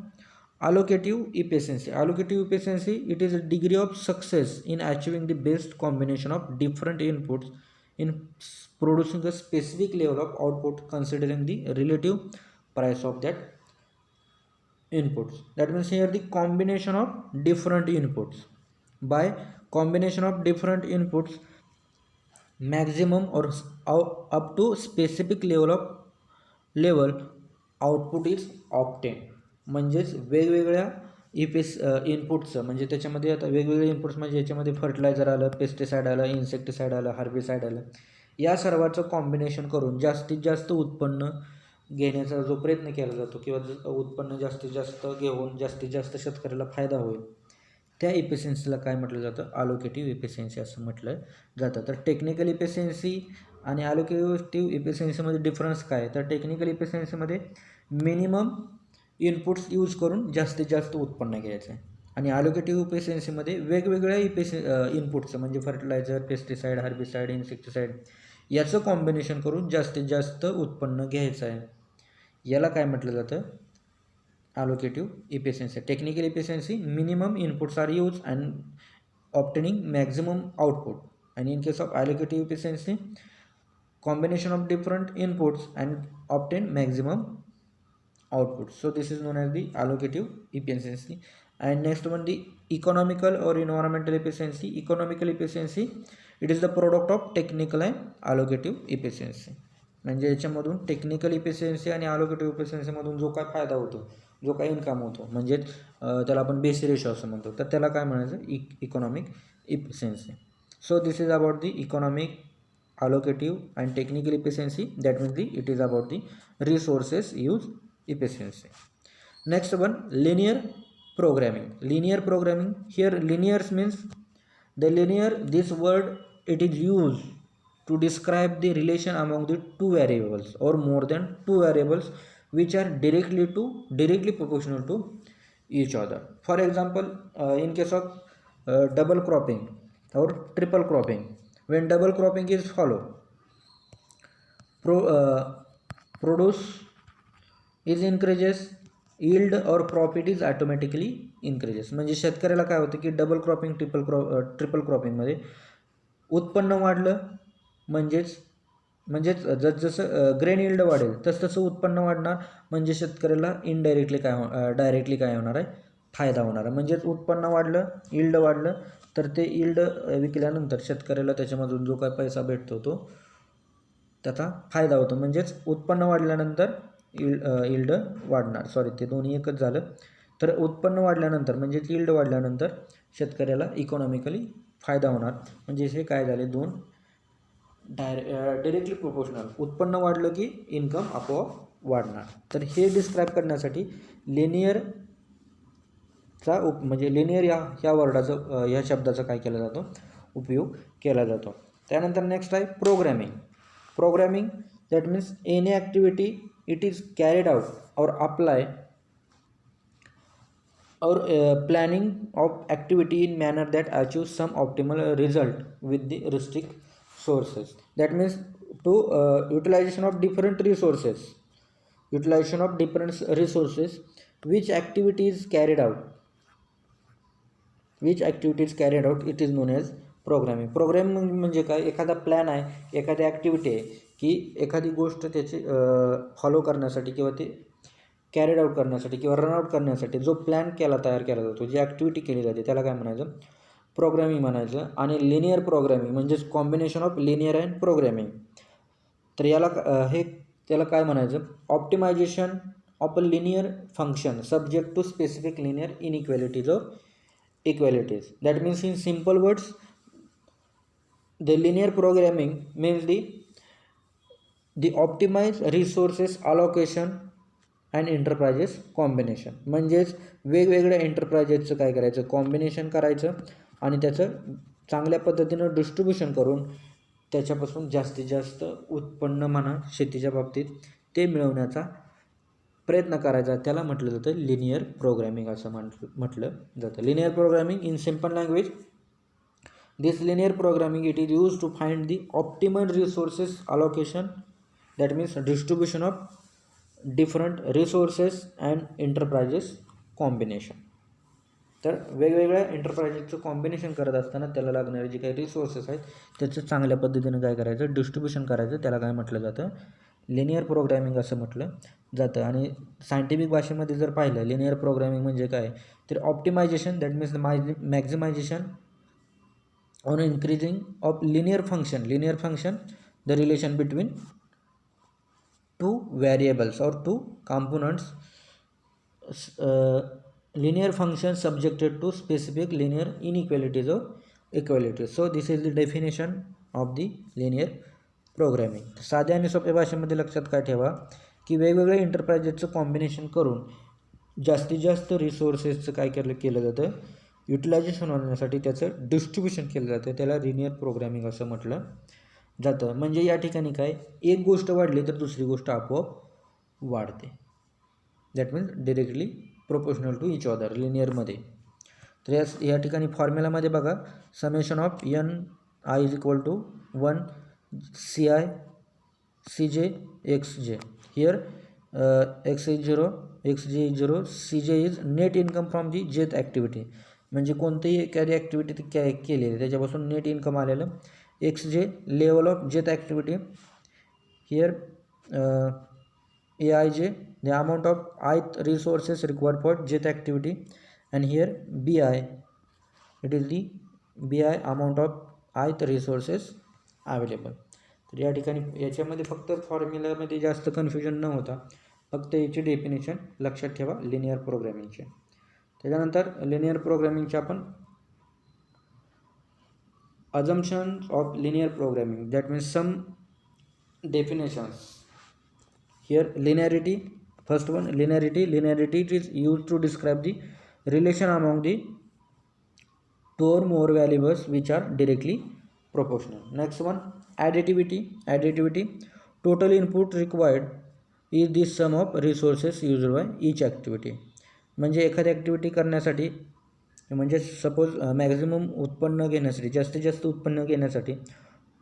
Speaker 1: allocative efficiency. Allocative efficiency, it is a degree of success in achieving the best combination of different inputs in producing a specific level of output considering the relative price of that inputs. That means here the combination of different inputs. By combination of different inputs, maximum or up to specific level output is obtained. म्हणजेच वेगवेगळ्या इनपुटचं, म्हणजे त्याच्यामध्ये आता वेगवेगळे inputs म्हणजे याच्यामध्ये fertiliser आलं, pesticide आलं, इन्सेक्टिसाईड आलं, हार्बिसाईड आलं, या सर्वांचं कॉम्बिनेशन करून जास्तीत जास्त उत्पन्न घेण्याचा जो प्रयत्न केला जातो किंवा उत्पन्न जास्तीत जास्त घेऊन जास्तीत जास्त शेतकऱ्याला फायदा होईल, त्या इफिशियन्सीला काय म्हटलं जातं, अलोकेटिव्ह इफिशियन्सी असं म्हटलं जातं. तर टेक्निकल इफिशियन्सी आणि अलोकेटिव्ह इफिशियन्सीमध्ये डिफरन्स काय, तर टेक्निकल इफिशियन्सीमध्ये मिनिमम इनपुट्स यूज करून जास्तीत जास्त उत्पन्न घ्यायचं आहे आणि अलोकेटिव्ह इफिशियन्सीमध्ये वेगवेगळ्या इनपुटचं म्हणजे फर्टिलायझर, पेस्टिसाईड, हार्बिसाईड, इन्सेक्टिसाईड याचं कॉम्बिनेशन करून जास्तीत जास्त उत्पन्न घ्यायचं आहे. याला काय म्हटलं जातं, allocative efficiency. Technical efficiency, minimum inputs are use and obtaining maximum output. आणि in case of allocative efficiency, combination of different inputs and obtain maximum output. So this is known as the allocative efficiency. And next one, the economical or environmental efficiency. Economical efficiency, it is the product of technical and allocative efficiency. म्हणजे याच्यामधून technical efficiency आणि अलोकेटिव्ह इफिशियन्सीमधून जो काय फायदा होतो, जो काय income होतो, म्हणजे त्याला आपण बेस रेशो असं म्हणतो, तर त्याला काय म्हणायचं, economic efficiency. So this is about the economic, allocative and technical efficiency. That means it is about the resources use efficiency. Next one, linear programming. Linear programming, here linear means the linear, this word it is used to describe the relation among the two variables or more than two variables which are directly proportional to each other. For example, in case of double cropping or triple cropping, when double cropping is follow, produce is increases, yield or profit is automatically increases. म्हणजे शेतकऱ्याला काय होतं की double cropping, triple क्रॉपिंगमध्ये उत्पन्न वाढलं म्हणजेच जसं grain yield वाढेल तसं उत्पन्न वाढणार, म्हणजे शेतकऱ्याला डायरेक्टली काय होणार आहे, फायदा होणार आहे. म्हणजेच उत्पन्न वाढलं, यील्ड वाढलं, तर ते यील्ड विकल्यानंतर शेतकऱ्याला त्याच्यामधून जो काय पैसा भेटतो तो त्याचा फायदा होतो. म्हणजेच उत्पन्न वाढल्यानंतर यील्ड वाढणार, सॉरी ते दोन्ही एकच झालं. तर उत्पन्न वाढल्यानंतर म्हणजेच यील्ड वाढल्यानंतर शेतकऱ्याला इकॉनॉमिकली फायदा होणार. म्हणजे हे काय झाले, दोन डायरेक्टली प्रोपोर्शनल. उत्पन्न वाढलं की इन्कम आपोआप वाढणार. तर हे डिस्क्राईब करण्यासाठी म्हणजे लिनियर ह्या वर्डाचं, ह्या शब्दाचा काय केला जातो, उपयोग केला जातो. त्यानंतर नेक्स्ट आहे programming. Programming, that means any activity it is carried out or apply or planning of activity in manner that achieve some optimal result with the restrict sources. That means to utilization of different resources, utilization of different resources, which activities carried out, it is known as programming. Programming म्हणजे काय, एखादा plan आहे, एखादी activity आहे की एखादी गोष्ट त्याची फॉलो करण्यासाठी किंवा ते कॅरीड आउट करण्यासाठी किंवा रनआउट करण्यासाठी जो प्लॅन तयार केला जातो, जी ॲक्टिव्हिटी केली जाते त्याला काय म्हणायचं, प्रोग्रामिंग म्हणायचं. आणि लिनियर प्रोग्रामिंग म्हणजेच combination of linear and programming. तर याला त्याला काय म्हणायचं, optimisation of a linear function subject to specific linear inequalities of equalities. That means in simple words, the linear programming means the optimized resources allocation and enterprises combination. म्हणजेच वेगवेगळ्या एंटरप्राइजेसचं काय करायचं, combination करायचं आणि त्याचं चांगल्या पद्धतीनं डिस्ट्रीब्युशन करून त्याच्यापासून जास्तीत जास्त उत्पन्न म्हणा शेतीच्या बाबतीत ते मिळवण्याचा प्रयत्न करायचा, त्याला म्हटलं जातं लिनियर प्रोग्रामिंग असं म्हटलं जातं. Linear programming in simple language, this linear programming it is use to find the optimal resources allocation, that means distribution of different resources and enterprises combination. तर वेगवेगळ्या एंटरप्राइजेसचं कॉम्बिनेशन करत असताना त्याला लागणारे जे काही रिसोर्सेस आहेत त्याचं चांगल्या पद्धतीनं काय करायचं, डिस्ट्रीब्युशन करायचं, त्याला काय म्हटलं जातं, लिनियर प्रोग्रामिंग असं म्हटलं जातं. आणि सायंटिफिक भाषेमध्ये जर पाहिलं लिनियर प्रोग्रामिंग म्हणजे काय, तर optimisation, that means maximisation on increasing of linear function the relation between two variables or two components, linear function subjected to specific linear inequalities or equalities. So this is the definition of the linear programming. साध्या आणि सोप्या भाषेमध्ये लक्षात काय ठेवा की वेगवेगळ्या एंटरप्राइजेसचं combination करून जास्तीत जास्त रिसोर्सेसचं काय केलं जातं, युटिलायझेशन होण्यासाठी त्याचं डिस्ट्रीब्युशन केलं जातं, त्याला लिनियर प्रोग्रॅमिंग असं म्हटलं जातं. म्हणजे या ठिकाणी काय, एक गोष्ट वाढली तर दुसरी गोष्ट आपोआप वाढते, that means directly proportional to each other लिनियरमध्ये. तर या ठिकाणी फॉर्म्युलामध्ये बघा, summation of n i is equal to 1 CI CJ XJ. Here X is 0, XJ is 0, CJ is net income from the jth activity. म्हणजे कोणतीही एखादी ॲक्टिव्हिटी केलेली त्याच्यापासून नेट इन्कम आलेलं. XJ level of jth activity. Here AIJ the amount of ith resources required for jth activity, and here BI it is the BI amount of ith resources available. तर या ठिकाणी याच्यामध्ये फक्त फॉर्म्युलामध्ये जास्त confusion न होता फक्त याची डेफिनेशन लक्षात ठेवा लिनियर प्रोग्रॅमिंगचे. त्याच्यानंतर लिनियर प्रोग्रॅमिंगचे आपण assumptions of linear programming, that means some definitions. Here linearity, first one linearity it is use to describe the relation among the two or more variables which are directly proportional. Next one, additivity, total input required is the sum of resources used by each activity. म्हणजे एखादी activity करण्यासाठी म्हणजे suppose maximum उत्पन्न घेण्यासाठी, जास्तीत जास्त उत्पन्न घेण्यासाठी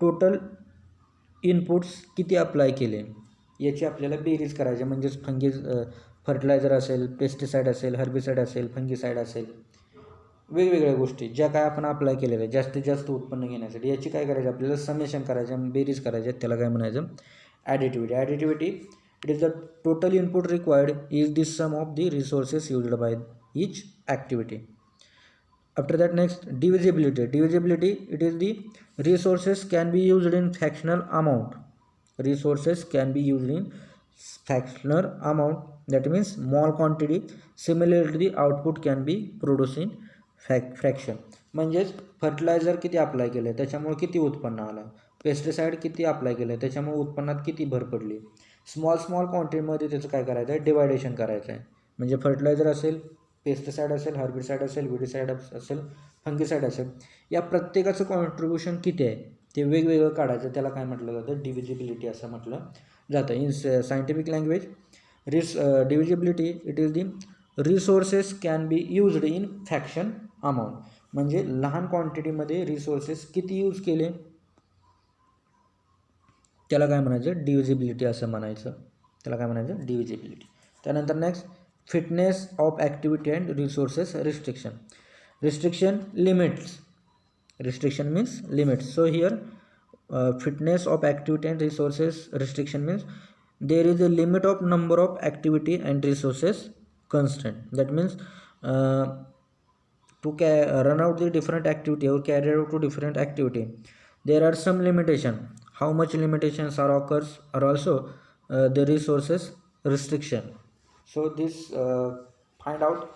Speaker 1: टोटल इनपुट्स किती अप्लाय केले याची आपल्याला बेरीज करायची. म्हणजेच फर्टिलायझर असेल, पेस्टिसाईड असेल, हर्बिसाईड असेल, फंगीसाईड असेल, वेगवेगळ्या गोष्टी ज्या काय आपण अप्लाय केलेल्या आहेत जास्तीत जास्त उत्पन्न घेण्यासाठी याची काय करायचं, आपल्याला समेशन करायचं, बेरीज करायचे, त्याला काय म्हणायचं, additivity. It is the total input required is the sum of the resources used by each activity. After that next divisibility, it is the resources can be used in fractional amount. That means small quantity. Similarly, the output can be produced in fraction. म्हणजेच fertiliser किती apply केलं आहे त्याच्यामुळे किती उत्पन्न आलं, pesticide किती apply केलं आहे त्याच्यामुळे उत्पन्नात किती भर पडली. स्मॉल क्वांटिटीमध्ये त्याचं काय करायचं आहे, डिवायडेशन करायचं आहे. म्हणजे फर्टिलायझर असेल, पेस्टिसाईड असेल, हर्बिसाईड असेल, विडिसाईड असेल, फंगीसाईड असेल, या प्रत्येकाचं कॉन्ट्रीब्युशन किती आहे ते वेगवेगळं काढायचं, त्याला काय म्हटलं जातं, डिव्हिजिबिलिटी असं म्हटलं जातं. In scientific language divisibility it is the resources can be used in fraction amount. म्हणजे लहान क्वांटिटीमध्ये रिसोर्सेस किती यूज केले त्याला काय म्हणायचं, डिव्हिजिबिलिटी असं म्हणायचं. त्याला काय म्हणायचं, डिव्हिजिबिलिटी. त्यानंतर next fitness of activity and resources restriction. Restriction limits, restriction means limits. So here fitness of activity and resources restriction means there is a limit of number of activity and resources constraint. That means to run out the different activity or carry out to different activity, there are some limitation. How much limitations are occurs are also the resources restriction. So this find out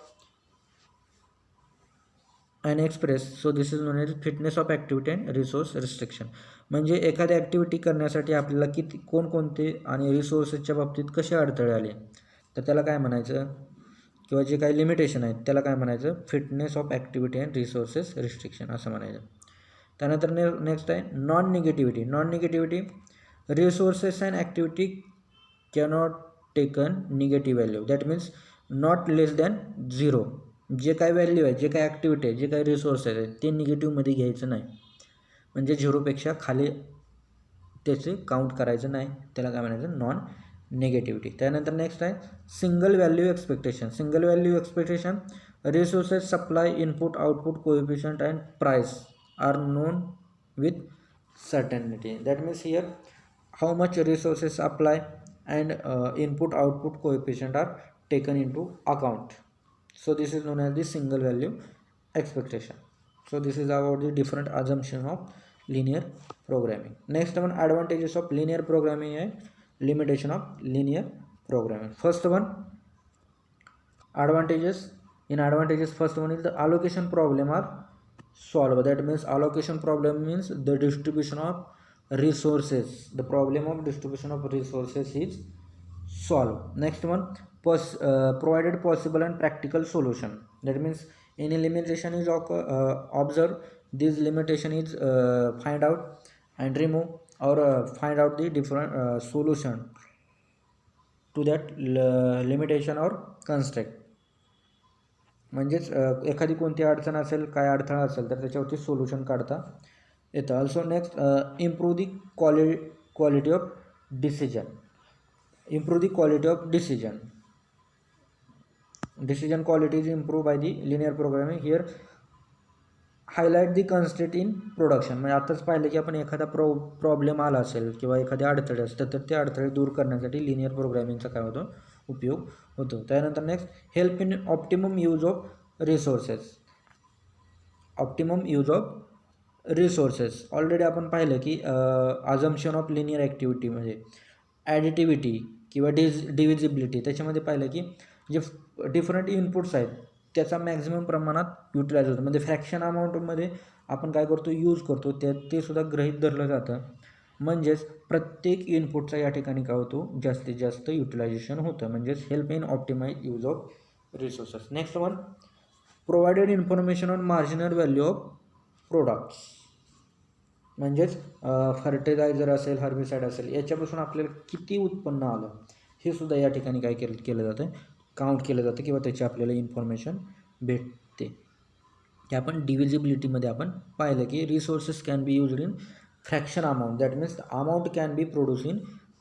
Speaker 1: and express. So this is known as fitness of activity and resource restriction. म्हणजे एखादी activity करण्यासाठी आपल्याला किती कोणकोणते आणि रिसोर्सेसच्या बाबतीत कसे अडथळे आले तर त्याला काय म्हणायचं, किंवा जे काही लिमिटेशन आहेत त्याला काय म्हणायचं, fitness of activity and resources restriction असं म्हणायचं. त्यानंतर नेक्स्ट आहे non negativity. Non negativity, resources and activity cannot taken negative value. That means not less than 0. जे काय व्हॅल्यू आहे, जे काय ॲक्टिव्हिटी आहे, जे काही रिसोर्सेस आहेत ते निगेटिव्हमध्ये घ्यायचं नाही. म्हणजे 0पेक्षा खाली त्याचे काउंट करायचं नाही. त्याला काय म्हणायचं, नॉन निगेटिव्हिटी. त्यानंतर नेक्स्ट आहे single value expectation. Single value expectation, resources supply input output coefficient and price are known with certainty. That means here how much resources supply and input output coefficient are taken into account. So this is known as the single value expectation. So this is about the different assumption of linear programming. Next one, advantages of linear programming and limitation of linear programming. First one, advantages. In advantages, first one is the allocation problem are solved. That means allocation problem means the distribution of resources. The problem of distribution of resources is solved. Next one, provided possible and practical solution. That means any limitation is observed, this limitation is find out and remove or find out the different solution to that limitation or constraint. म्हणजेच एखादी कोणती अडचण असेल, काय अडथळा असेल तर त्याच्यावरती सोल्युशन काढता येतं. Also next improve the quality of decision. Improve the quality of decision. Decision quality is improved by the linear programming. Here highlight the constraint in production. म्हणजे आताच पाहिलं की आपण एखादा प्रॉब्लेम आला असेल किंवा एखादे अडथळे असतात तर ते अडथळे दूर करण्यासाठी लिनियर प्रोग्रामिंगचा काय होतो, उपयोग होतो. त्यानंतर next help in optimum use of resources. Optimum use of resources already आपण पाहिलं की अजम्पशन ऑफ लिनियर ॲक्टिव्हिटी म्हणजे ॲडिटिव्हिटी किंवा डिव्हिजिबिलिटी, त्याच्यामध्ये पाहिलं की जे डिफरंट इनपुट्स आहेत त्याचा मॅक्झिमम प्रमाणात युटिलाइज होतं. म्हणजे फ्रॅक्शन अमाऊंटमध्ये आपण काय करतो, यूज करतो, ते सुद्धा गृहीत धरलं जातं. म्हणजेच प्रत्येक इनपुटचा या ठिकाणी काय होतो, जास्तीत जास्त युटिलायझेशन होतं. म्हणजेच help in optimise use of resources. Next one, provided information on marginal value of products. म्हणजेच फर्टिलायझर असेल, हर्बिसाईड असेल, याच्यापासून आपल्याला किती उत्पन्न आलं हे सुद्धा या ठिकाणी काय केलं जातं, काउंट केलं जातं किंवा त्याची आपल्याला इन्फॉर्मेशन भेटते. की आपण डिव्हिजिबिलिटीमध्ये आपण पाहिलं की resources can be used in fraction amount. That means amount can be produce in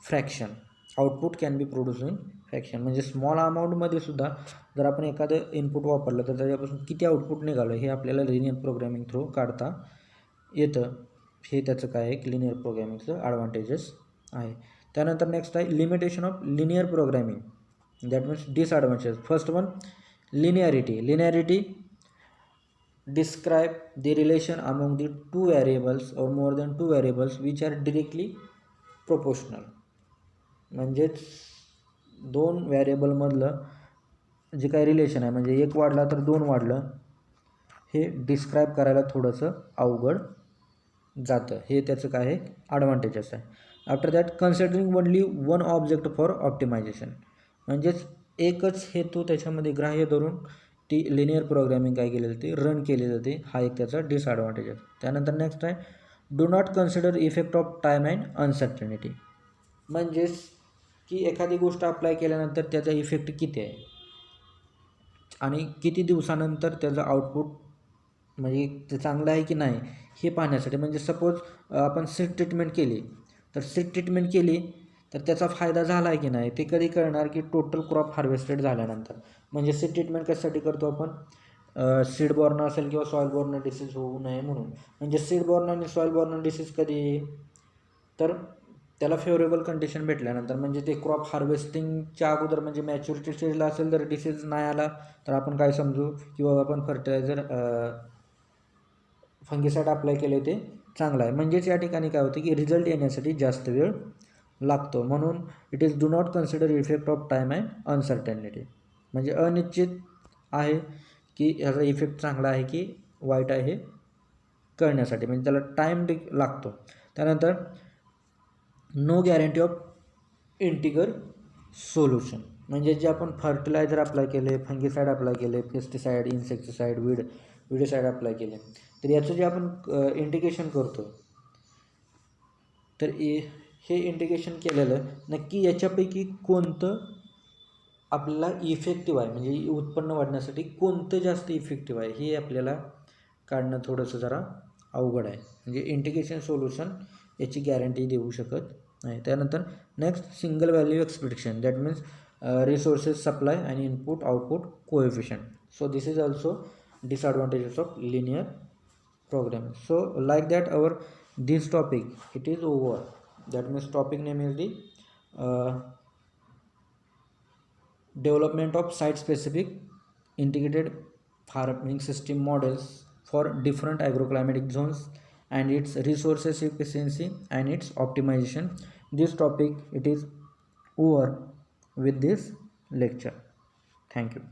Speaker 1: fraction, output can be produce in fraction. म्हणजे स्मॉल अमाऊंटमध्ये सुद्धा जर आपण एखादं इनपुट वापरलं तर त्याच्यापासून किती आउटपुट निघालं हे आपल्याला लिनियर प्रोग्रामिंग थ्रू काढता येतं. हे त्याचं काय आहे, लिनियर प्रोग्रामिंगचं ॲडव्हान्टेजेस आहे. त्यानंतर नेक्स्ट आहे limitation of linear programming. That means disadvantage. First one, linearity. Linearity describe the relation among the two variables or more than two variables which are directly proportional. म्हणजेच दोन व्हॅरिएबलमधलं जे काही रिलेशन आहे, म्हणजे एक वाढला तर दोन वाढलं, हे डिस्क्राईब करायला थोडंसं अवघड जातं. हे त्याचं काय आहे, ॲडव्हान्टेजेस आहे. After that considering only one object for optimisation. म्हणजेच एकच हेतू त्याच्यामध्ये ग्राह्य धरून ती लिनियर प्रोग्रामिंग काय केली जाते, रन केली जाते. हा एक त्याचा डिसॲडव्हान्टेज आहे. त्यानंतर नेक्स्ट आहे do not consider effect of time and uncertainty. म्हणजेच की एखादी गोष्ट अप्लाय केल्यानंतर त्याचा इफेक्ट किती आहे आणि किती दिवसानंतर त्याचं आउटपुट म्हणजे ते चांगलं आहे की नाही हे पाहण्यासाठी. म्हणजे सपोज आपण सीड ट्रीटमेंट केली तर सीड ट्रीटमेंट केली तर त्याचा फायदा झाला आहे की नाही ते कधी कळणार की टोटल क्रॉप हार्वेस्टेड झाल्यानंतर. म्हणजे सीड ट्रीटमेंट कशासाठी करतो आपण, सीड बॉर्न असेल किंवा सॉईल बॉर्न डिसीज होऊ नये म्हणून. म्हणजे सीड बॉर्न आणि सॉईल बॉर्न डिसीज कधी, तर त्याला फेवरेबल कंडिशन भेटल्यानंतर, म्हणजे ते क्रॉप हार्वेस्टिंगच्या अगोदर, म्हणजे मॅच्युरिटी स्टेजला असेल तर डिसीज नाही आला तर आपण काय समजू की बाबा आपण फर्टिलायझर फंगिसाईड अप्लाय केले ते चांगलं आहे. म्हणजेच या ठिकाणी काय होतं की रिझल्ट येण्यासाठी जास्त वेळ लागतो. म्हणून it is do not consider effect of time and uncertainty. म्हणजे अनिश्चित आहे की ह्याचा इफेक्ट चांगला आहे की वाईट आहे कळण्यासाठी, म्हणजे त्याला टाईम लागतो. त्यानंतर no guarantee of integer solution. म्हणजे जे आपण फर्टिलायझर अप्लाय केले, फंगिसाईड अप्लाय केले, पेस्टिसाईड, इन्सेक्टिसाईड, विडीसाईड अप्लाय केले, तर याचं जे आपण इंडिकेशन करतो, तर हे इंडिकेशन केलेलं नक्की याच्यापैकी कोणतं आपल्याला इफेक्टिव्ह आहे, म्हणजे उत्पन्न वाढण्यासाठी कोणतं जास्त इफेक्टिव्ह आहे हे आपल्याला काढणं थोडंसं जरा अवघड आहे. म्हणजे इंटिग्रेशन सोल्युशन याची गॅरंटी देऊ शकत नाही. त्यानंतर next single value expectation, that means resources supply आणि input output coefficient. So this is also disadvantages of linear programming. So like that our this topic it is over. That means topic name is the development of site specific integrated farming system models for different agroclimatic zones and its resources efficiency and its optimization. This topic it is over with this lecture. Thank you.